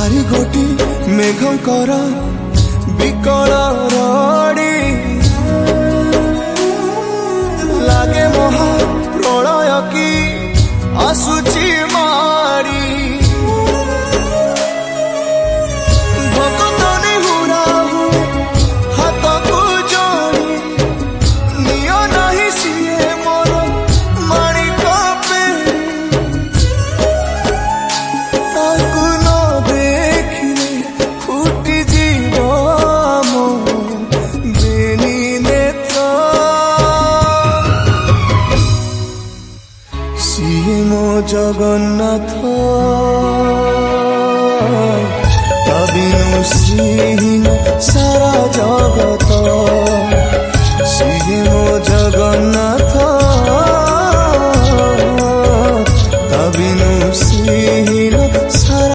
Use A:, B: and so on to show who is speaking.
A: चारि गोटी मेघंकर विकल रड़ी लागे महा प्रलय की आसुची मारी भक्तनी हुराहु हाथ को जोड़ी नियो नहीं सिए मोर माणिक ताकू न देखिले फुटी जीव मो बेनी नेत्र सिए मो जगन्नाथ